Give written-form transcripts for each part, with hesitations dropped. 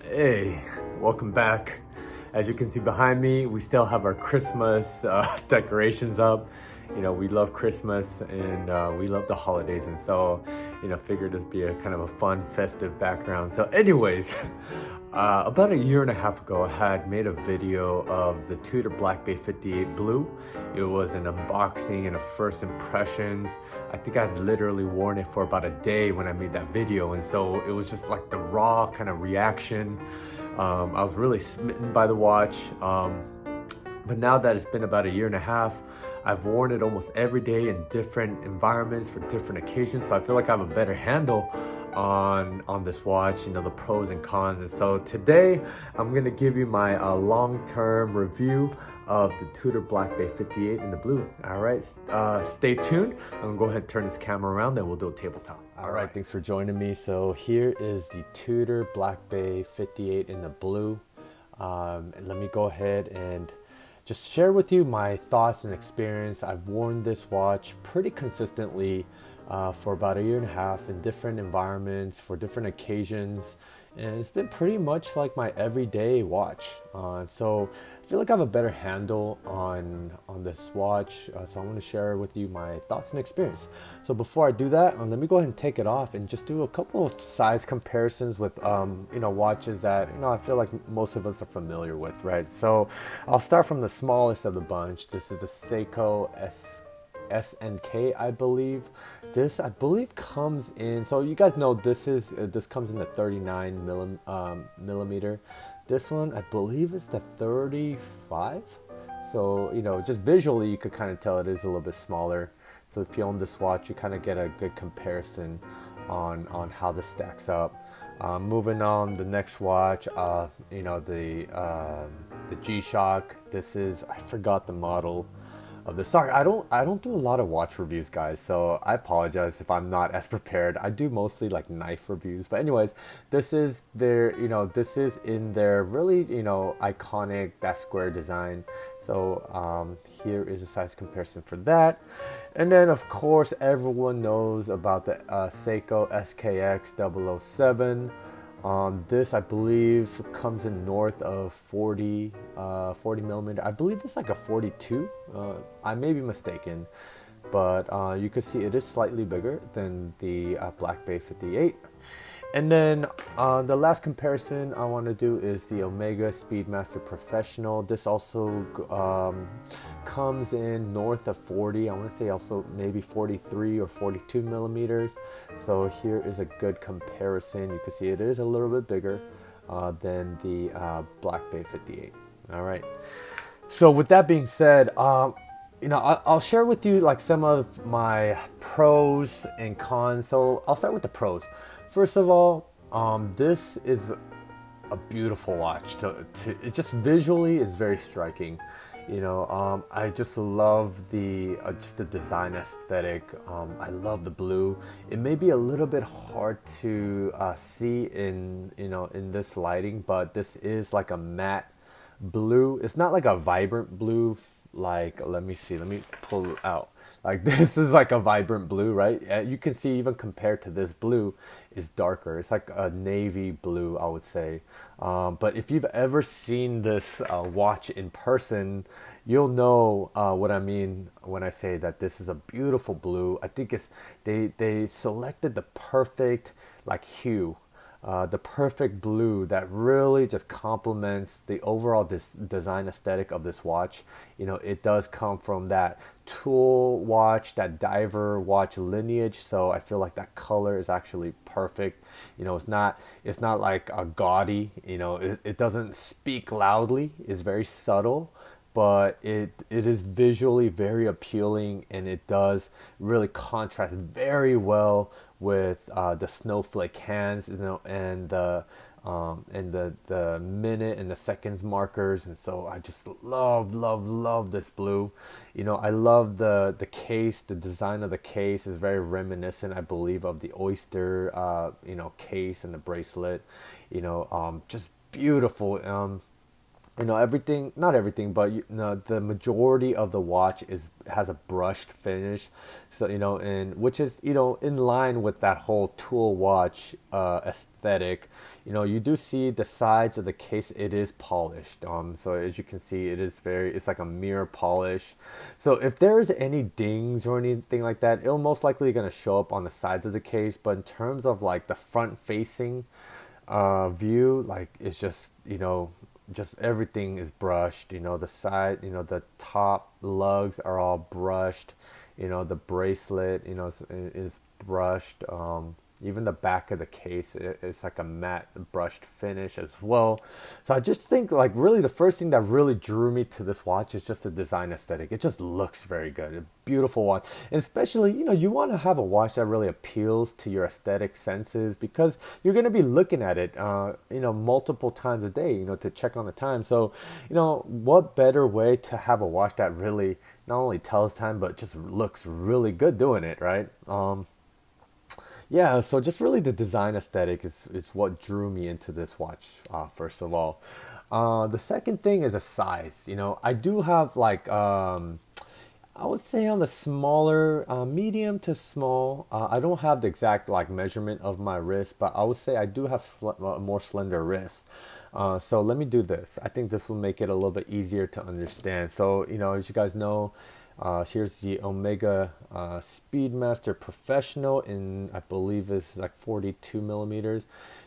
Hey, welcome back. As you can see behind me, we still have our Christmas decorations up. You know, we love Christmas and we love the holidays, and so, figured this be a kind of a fun, festive background. So, anyways, about a year and a half ago, I had made a video of the Tudor Black Bay 58 Blue. It was an unboxing and a first impressions. I think I'd literally worn it for about a day when I made that video, and so it was just like the raw kind of reaction. I was really smitten by the watch. But now that it's been about a year and a half, I've worn it almost every day in different environments for different occasions. So I feel like I have a better handle on this watch, the pros and cons. And so today I'm gonna give you my long-term review of the Tudor Black Bay 58 in the blue. All right, stay tuned. I'm gonna go ahead and turn this camera around, then we'll do a tabletop. All right, thanks for joining me. So here is the Tudor Black Bay 58 in the blue. And let me go ahead and just share with you my thoughts and experience. I've worn this watch pretty consistently for about a year and a half in different environments for different occasions, and it's been pretty much like my everyday watch. So I feel like I have a better handle on this watch, so I want to share with you my thoughts and experience. So before I do that, let me go ahead and take it off and just do a couple of size comparisons with watches that I feel like most of us are familiar with, right? So I'll start from the smallest of the bunch. This is a Seiko SNK, I believe. This, I believe, comes in, so you guys know this comes in the 39 millimeter. This one, I believe, is the 35. So just visually you could kind of tell it is a little bit smaller. So if you own this watch, you kind of get a good comparison on how this stacks up. Moving on, the next watch, the G-Shock. This is, I forgot the model of this. Sorry, I don't do a lot of watch reviews, guys, so I apologize if I'm not as prepared. I do mostly like knife reviews, but anyways, this is this is in their really iconic that square design. So here is a size comparison for that. And then of course everyone knows about the Seiko SKX 007. This, I believe, comes in north of 40 millimeter. I believe it's like a 42. I may be mistaken, but you can see it is slightly bigger than the Black Bay 58. And then the last comparison I want to do is the Omega Speedmaster Professional. This also comes in north of 40. I want to say also maybe 43 or 42 millimeters. So here is a good comparison. You can see it is a little bit bigger than the Black Bay 58. All right. So with that being said, I'll share with you like some of my pros and cons. So I'll start with the pros. First of all, this is a beautiful watch. It just visually is very striking. I just love the design aesthetic. I love the blue. It may be a little bit hard to see in this lighting, but this is like a matte blue. It's not like a vibrant blue. Like, let me pull it out. Like, this is like a vibrant blue, right? You can see even compared to this blue is darker. It's like a navy blue, I would say. But if you've ever seen this watch in person, you'll know what I mean when I say that this is a beautiful blue. I think they selected the perfect like hue. The perfect blue that really just complements the overall design aesthetic of this watch. It does come from that tool watch, that diver watch lineage, so I feel like that color is actually perfect. It's not like a gaudy. It doesn't speak loudly. It's very subtle, but it is visually very appealing, and it does really contrast very well with the snowflake hands, and the minute and the seconds markers. And so I just love this blue. I love the case. The design of the case is very reminiscent, I believe, of the oyster case and the bracelet. Just beautiful. everything, not everything, but the majority of the watch is has a brushed finish. So and which is in line with that whole tool watch aesthetic. You do see the sides of the case, it is polished. So as you can see, it's like a mirror polish. So if there's any dings or anything like that, it'll most likely going to show up on the sides of the case. But in terms of like the front facing view, like it's just everything is brushed. The side, the top lugs are all brushed. The bracelet, is brushed. Even the back of the case, it's like a matte brushed finish as well. So I just think like really the first thing that really drew me to this watch is just the design aesthetic. It just looks very good. A beautiful watch. And especially, you want to have a watch that really appeals to your aesthetic senses, because you're going to be looking at it, multiple times a day, to check on the time. So, what better way to have a watch that really not only tells time, but just looks really good doing it, right? Yeah, so just really the design aesthetic is what drew me into this watch, first of all. The second thing is the size. I do have like, I would say on the smaller, medium to small. I don't have the exact like measurement of my wrist, but I would say I do have more slender wrist. So let me do this. I think this will make it a little bit easier to understand. So, as you guys know, here's the Omega Speedmaster Professional in, I believe it's like 42 millimeters.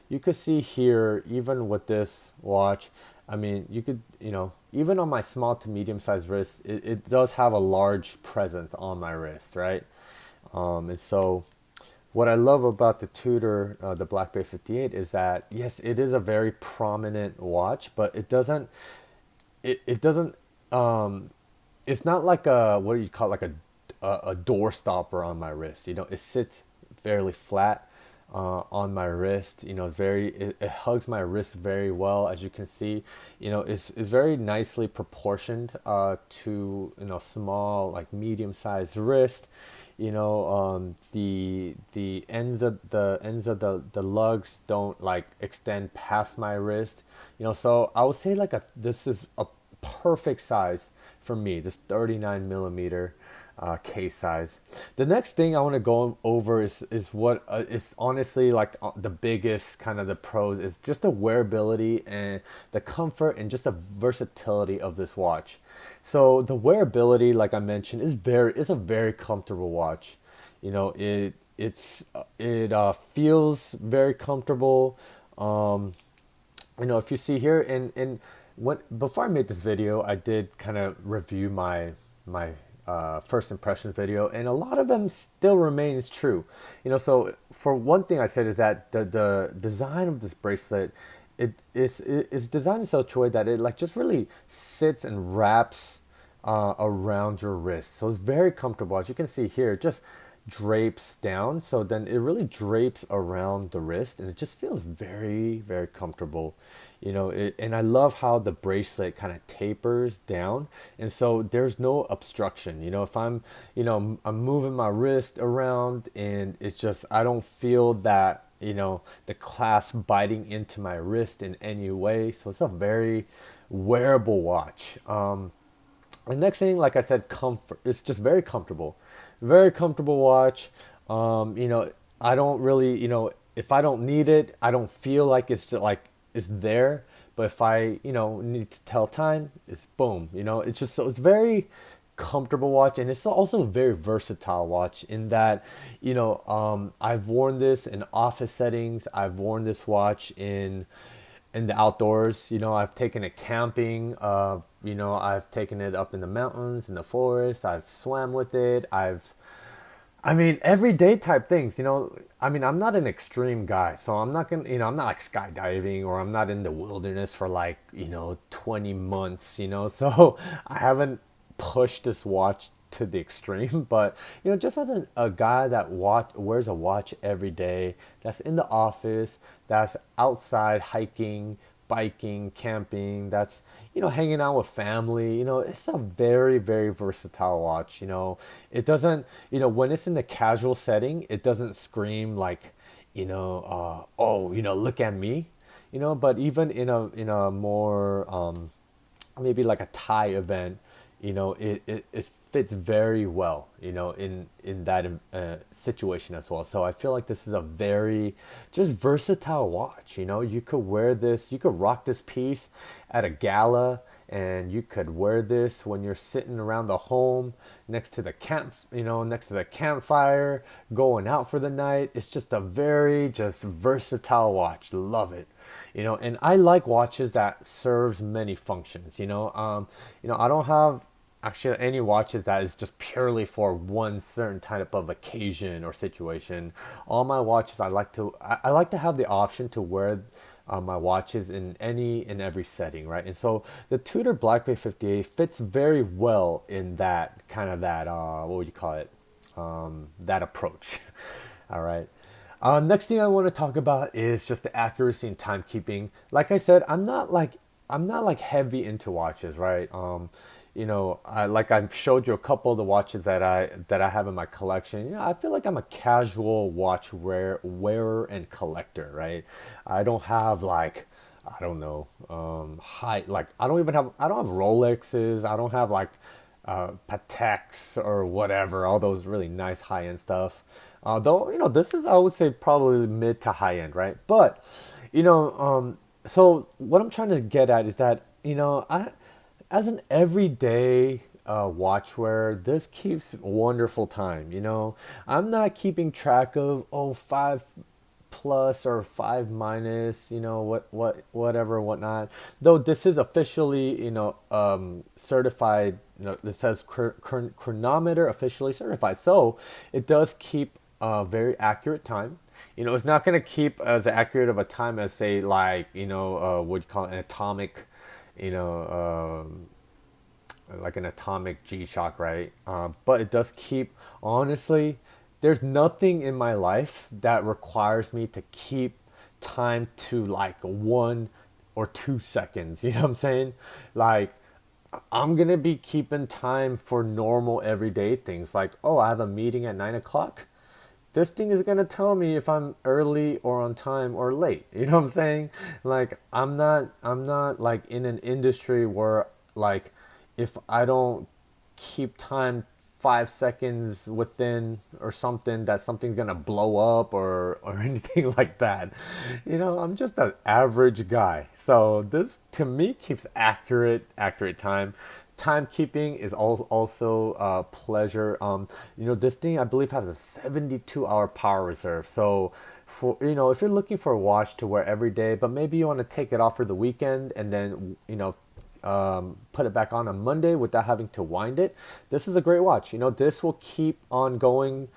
You could see here, even with this watch, I mean, you could, even on my small to medium sized wrist, it does have a large presence on my wrist, right? And so what I love about the Tudor, the Black Bay 58, is that yes, it is a very prominent watch, but it doesn't it's not like a, what do you call it, like a door stopper on my wrist. It sits fairly flat on my wrist. It hugs my wrist very well, as you can see. It's very nicely proportioned to small, like medium sized wrist. The ends of the lugs don't like extend past my wrist. So I would say like this is a perfect size for me, this 39 millimeter case size. The next thing I want to go over is what is honestly like the biggest kind of the pros is just the wearability and the comfort and just the versatility of this watch. So the wearability, like I mentioned, is a very comfortable watch. It feels very comfortable. If you see here, and before I made this video, I did kind of review my first impression video, and a lot of them still remains true. So for one thing I said is that the design of this bracelet, it's designed in such a way that it like just really sits and wraps around your wrist. So it's very comfortable. As you can see here, it just drapes down. So then it really drapes around the wrist, and it just feels very, very comfortable. And I love how the bracelet kind of tapers down, and so there's no obstruction. If I'm moving my wrist around, and it's just, I don't feel that the clasp biting into my wrist in any way. So it's a very wearable watch. The next thing, like I said, comfort. It's just very comfortable watch. I don't really, if I don't need it, I don't feel like it's just like it's there. But if I, need to tell time, it's boom. It's just, so it's very comfortable watch, and it's also a very versatile watch in that, I've worn this in office settings. I've worn this watch in the outdoors. I've taken it camping. I've taken it up in the mountains, in the forest. I've swam with it. Everyday type things. I'm not an extreme guy, so I'm not gonna, I'm not like skydiving, or I'm not in the wilderness for like 20 months. So I haven't pushed this watch to the extreme, but just as a guy that wears a watch every day, that's in the office, that's outside hiking, biking, camping, that's hanging out with family, it's a very, very versatile watch. It doesn't, when it's in the casual setting, it doesn't scream like, oh, look at me, but even in a more maybe like a Thai event, it fits very well, in that situation as well. So I feel like this is a very just versatile watch. You could wear this, you could rock this piece at a gala, and you could wear this when you're sitting around the home next to the next to the campfire, going out for the night. It's just a very just versatile watch. Love it. And I like watches that serves many functions. I don't have actually any watches that is just purely for one certain type of occasion or situation. All my watches, I like to have the option to wear my watches in any and every setting, right? And so the Tudor Black Bay 58 fits very well in that kind of that what would you call it? That approach. All right. Next thing I want to talk about is just the accuracy and timekeeping. Like I said, I'm not like heavy into watches, right? Like I showed you a couple of the watches that I have in my collection. I feel like I'm a casual watch wearer and collector, right? I don't have like, I don't know, high, like I don't have Rolexes. I don't have like Pateks or whatever, all those really nice high end stuff. Though this is, I would say, probably mid to high end, right? But so what I'm trying to get at is that I, as an everyday watch wearer, this keeps wonderful time. I'm not keeping track of 5 plus or 5 minus, whatever, whatnot. Though this is officially, certified. It says chronometer officially certified, so it does keep a very accurate time. It's not going to keep as accurate of a time as, say, like, what you call it, an atomic, you know, like an atomic G-Shock, right? But it does keep, honestly, there's nothing in my life that requires me to keep time to like 1 or 2 seconds. You know what I'm saying? Like, I'm gonna be keeping time for normal everyday things. Like, oh, I have a meeting at 9 o'clock. This thing is gonna tell me if I'm early or on time or late. You know what I'm saying? Like, I'm not like in an industry where, like, if I don't keep time 5 seconds within or something, that something's gonna blow up or anything like that. I'm just an average guy. So this to me keeps accurate time. Timekeeping is also pleasure. This thing I believe has a 72-hour power reserve. So for if you're looking for a watch to wear every day, but maybe you want to take it off for the weekend and then put it back on Monday without having to wind it. This is a great watch. This will keep on going,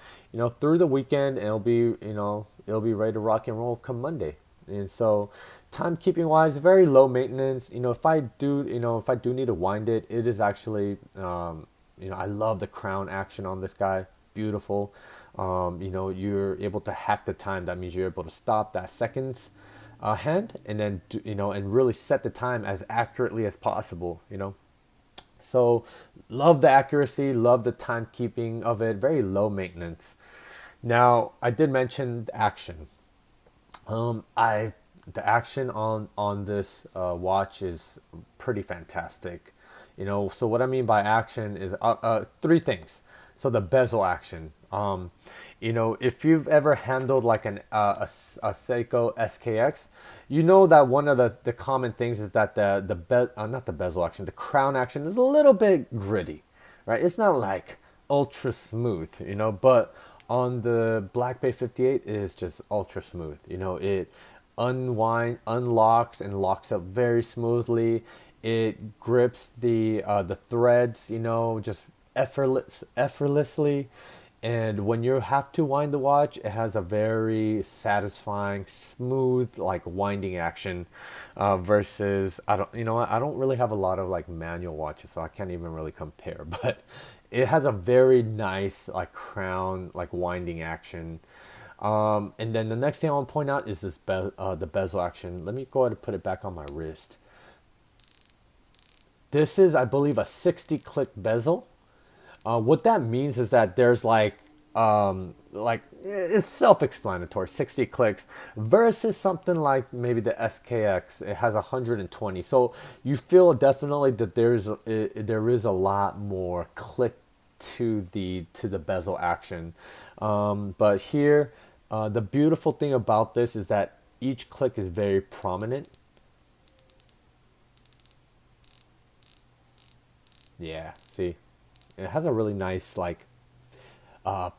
through the weekend, and it'll be ready to rock and roll come Monday. And so, timekeeping wise, very low maintenance. If I do need to wind it, it is actually, I love the crown action on this guy. Beautiful. You're able to hack the time. That means you're able to stop that seconds hand, and then and really set the time as accurately as possible. So love the accuracy, love the timekeeping of it. Very low maintenance. Now I did mention the action. I The action on this watch is pretty fantastic. So what I mean by action is three things. So the bezel action. If you've ever handled like a Seiko SKX, that one of the common things is that not the bezel action, the crown action is a little bit gritty, right? It's not like ultra smooth, but on the Black Bay 58 it is just ultra smooth. It unlocks and locks up very smoothly. It grips the threads, just effortlessly. And when you have to wind the watch, it has a very satisfying, smooth, like winding action. Versus, I don't really have a lot of like manual watches, so I can't even really compare. But it has a very nice like crown, like winding action. And then the next thing I want to point out is the bezel action. Let me go ahead and put it back on my wrist. This is, I believe, a 60 click bezel. What that means is that there's like like it's self-explanatory, 60 clicks versus something like maybe the SKX. It has 120, so you feel definitely that there is a lot more click to the bezel action. But here, the beautiful thing about this is that each click is very prominent. Yeah, see, it has a really nice like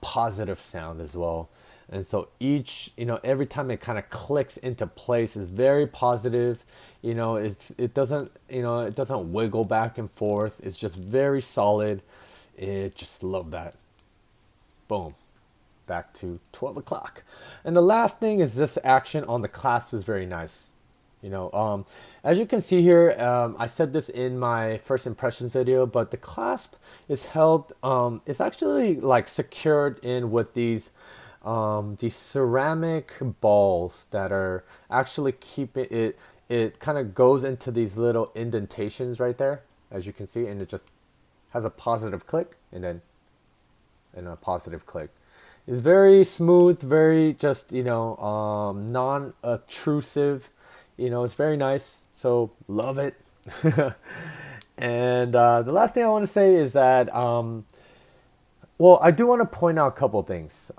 positive sound as well. And so each, every time it kind of clicks into place is very positive. It doesn't, it doesn't wiggle back and forth. It's just very solid. It just love that. Boom. Back to 12 o'clock. And the last thing is this action on the clasp is very nice. As you can see here, I said this in my first impressions video, but the clasp is held, it's actually like secured in with these ceramic balls that are actually keeping it, it kind of goes into these little indentations right there, as you can see, and it just has a positive click and then a positive click. It's very smooth, very just, non-obtrusive. It's very nice. So love it. And the last thing I want to say is that, well, I do want to point out a couple things.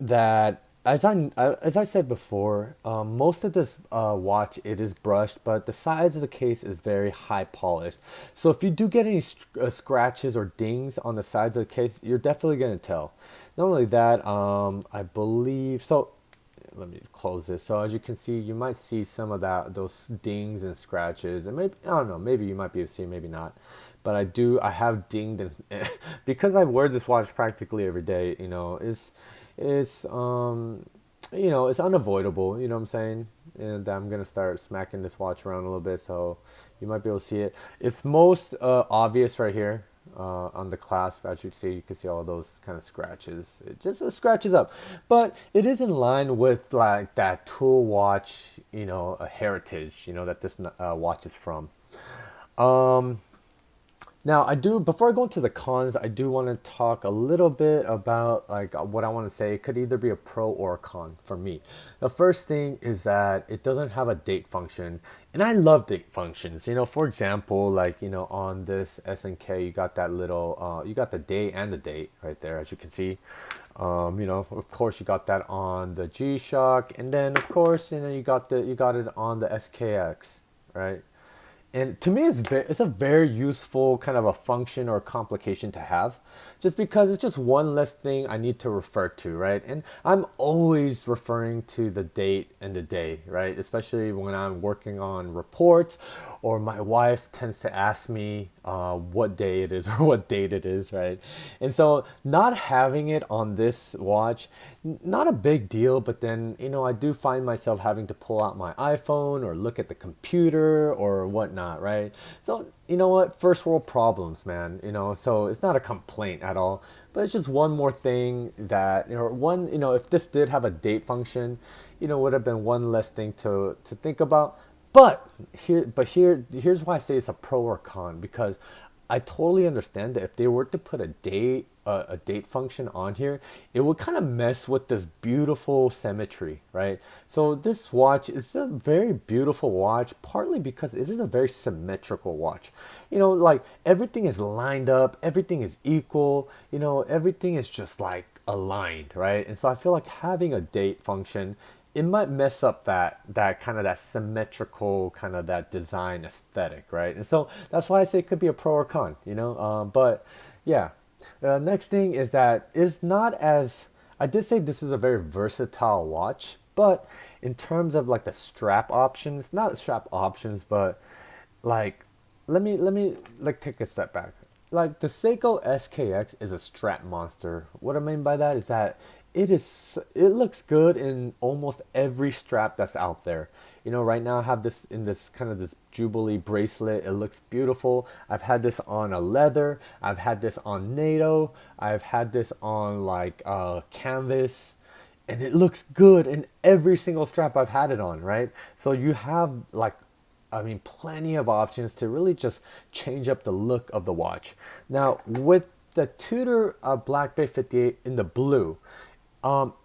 That as I said before, most of this watch, it is brushed, but the sides of the case is very high polished. So if you do get any scratches or dings on the sides of the case, you're definitely going to tell. Not only that, I believe so. Let me close this. So as you can see, you might see some of those dings and scratches, and maybe, I don't know, maybe you might be able to see, maybe not. But I have dinged and because I wear this watch practically every day. It's it's unavoidable. You know what I'm saying? And I'm gonna start smacking this watch around a little bit, so you might be able to see it. It's most obvious right here on the clasp. As you can see all those kind of scratches. It just scratches up, but it is in line with like that tool watch, a heritage, that this watch is from. Now, before I go into the cons, I do want to talk a little bit about like what I want to say. It could either be a pro or a con for me. The first thing is that it doesn't have a date function, and I love date functions. For example, like, on this SNK, you got that little, you got the day and the date right there, as you can see. Of course, you got that on the G-Shock, and then of course, you got it on the SKX, right? And to me, it's a very useful kind of a function or complication to have, just because it's just one less thing I need to refer to, right? And I'm always referring to the date and the day, right? Especially when I'm working on reports, or my wife tends to ask me what day it is or what date it is, right? And so not having it on this watch, not a big deal, but then, I do find myself having to pull out my iPhone or look at the computer or whatnot, right? So, you know what? First world problems, man, so it's not a complaint at all, but it's just one more thing that, if this did have a date function, would have been one less thing to think about. Here's why I say it's a pro or con, because I totally understand that if they were to put a date function on here, it would kind of mess with this beautiful symmetry, right? So this watch is a very beautiful watch, partly because it is a very symmetrical watch. Like everything is lined up, everything is equal, everything is just like aligned, right? And so I feel like having a date function, it might mess up that kind of that symmetrical kind of that design aesthetic, right? And so that's why I say it could be a pro or con, but yeah. Next thing is that it's not as, I did say this is a very versatile watch, but in terms of like the strap options, not strap options, but like, let me like take a step back. Like the Seiko SKX is a strap monster. What I mean by that is that it looks good in almost every strap that's out there. Right now I have this in this kind of this Jubilee bracelet. It looks beautiful. I've had this on a leather. I've had this on NATO. I've had this on like canvas, and it looks good in every single strap I've had it on, right? So you have like, I mean, plenty of options to really just change up the look of the watch. Now, with the Tudor Black Bay 58 in the blue.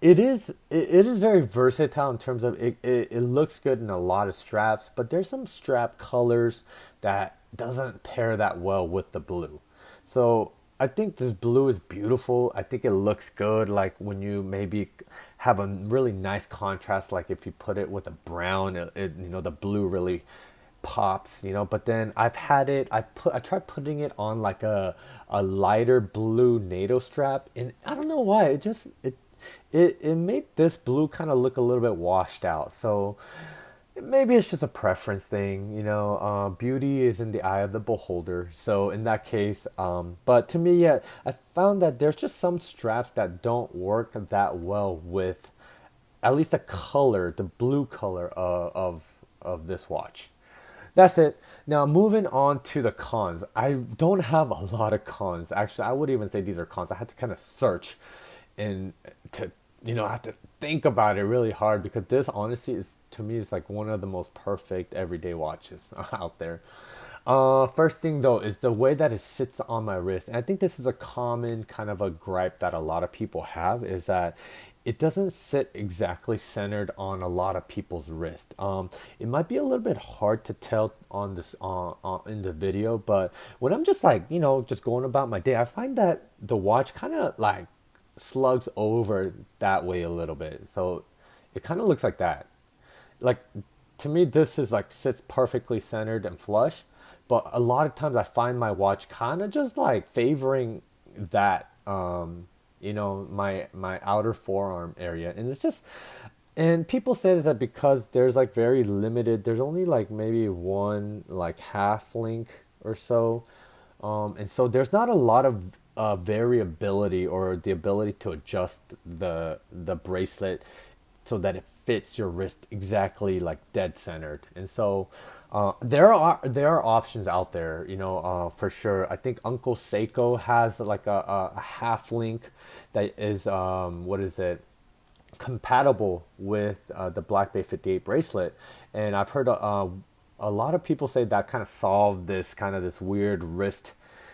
It is very versatile in terms of it looks good in a lot of straps, but there's some strap colors that doesn't pair that well with the blue. So I think this blue is beautiful. I think it looks good like when you maybe have a really nice contrast, like if you put it with a brown, the blue really pops, but then I tried putting it on like a lighter blue NATO strap, and I don't know why it made this blue kind of look a little bit washed out. So maybe it's just a preference thing, beauty is in the eye of the beholder. So in that case, but to me, yeah, I found that there's just some straps that don't work that well with at least the color, the blue color of this watch. That's it. Now moving on to the cons. I don't have a lot of cons. Actually, I would even say these are cons. I had to kind of search and to I have to think about it really hard because this honestly is to me is like one of the most perfect everyday watches out there. First thing though is the way that it sits on my wrist. And I think this is a common kind of a gripe that a lot of people have is that it doesn't sit exactly centered on a lot of people's wrist. It might be a little bit hard to tell on this in the video, but when I'm just like just going about my day, I find that the watch kind of like slugs over that way a little bit. So it kind of looks like that. Like to me, this is like sits perfectly centered and flush, but a lot of times I find my watch kind of just like favoring that my outer forearm area, and it's just, and people say that because there's like very limited, there's only like maybe one like half link or so, and so there's not a lot of variability or the ability to adjust the bracelet so that it fits your wrist exactly like dead centered. And so there are options out there, for sure. I think Uncle Seiko has like a half link that is what is it, compatible with the Black Bay 58 bracelet, and I've heard a lot of people say that kind of solved this weird wrist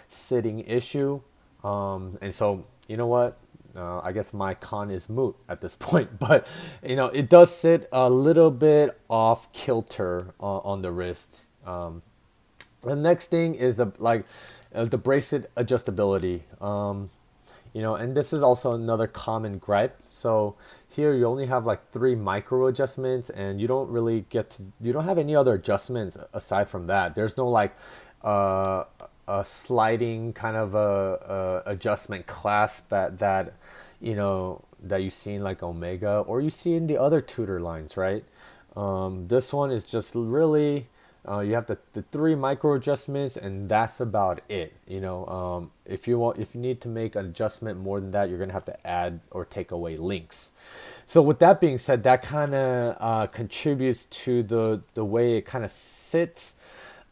sitting issue. And so, you know what? I guess my con is moot at this point, but it does sit a little bit off kilter on the wrist. The next thing is the bracelet adjustability. And this is also another common gripe. So here you only have like 3 micro adjustments, and you don't have any other adjustments aside from that. There's no like a sliding kind of a adjustment clasp that you see in like Omega or you see in the other Tudor lines, right? This one is just really you have the 3 micro adjustments, and that's about it. If you need to make an adjustment more than that, you're gonna have to add or take away links. So with that being said, that kind of contributes to the way it kind of sits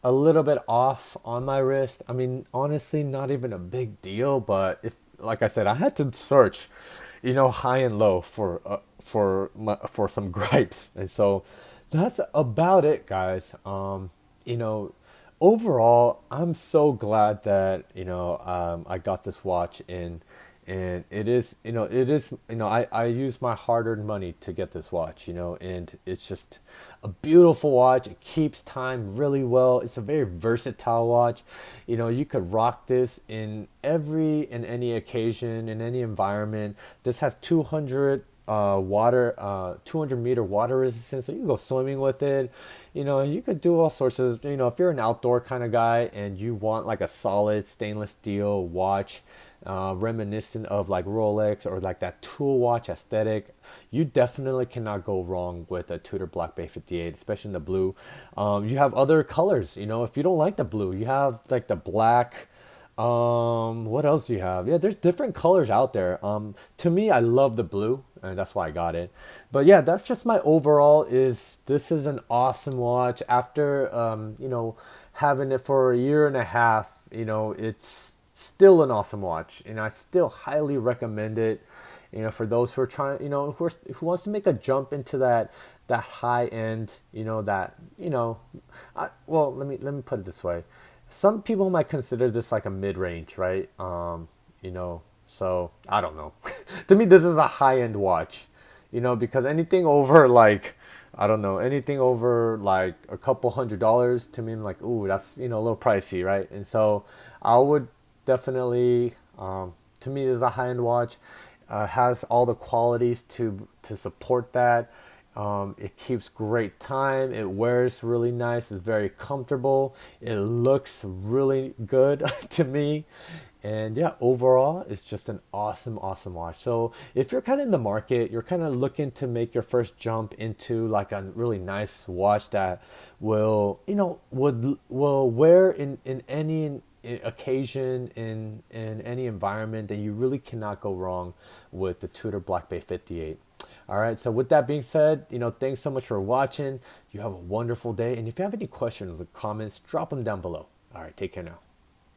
a little bit off on my wrist. I mean, honestly, not even a big deal, but if, like I said, I had to search, high and low for some gripes, and so that's about it, guys. Overall, I'm so glad that I got this watch in, and I use my hard-earned money to get this watch, and it's just a beautiful watch. It keeps time really well. It's a very versatile watch. You could rock this in any occasion, in any environment. This has 200-meter water resistance, so you can go swimming with it. You could do all sorts of, if you're an outdoor kind of guy and you want like a solid stainless steel watch, reminiscent of like Rolex or like that tool watch aesthetic, you definitely cannot go wrong with a Tudor Black Bay 58, especially in the blue. You have other colors, if you don't like the blue, you have like the black. What else do you have? Yeah, there's different colors out there. To me, I love the blue, and that's why I got it. But yeah, that's just my overall. This is an awesome watch. After having it for a year and a half, it's still an awesome watch, and I still highly recommend it. For those who are trying, who wants to make a jump into that high end, well, let me put it this way. Some people might consider this like a mid-range, right? So I don't know. To me, this is a high-end watch, because anything over like, I don't know, anything over like a couple $100 to me, I'm like, ooh, that's, a little pricey, right? And so I would definitely, to me, this is a high-end watch. Has all the qualities to support that. It keeps great time. It wears really nice. It's very comfortable. It looks really good to me. And yeah, overall, it's just an awesome, awesome watch. So if you're kind of in the market, you're kind of looking to make your first jump into like a really nice watch that will wear in any occasion in any environment, then you really cannot go wrong with the Tudor Black Bay 58. All right, so with that being said, thanks so much for watching. You have a wonderful day, and if you have any questions or comments, drop them down below. All right, take care now.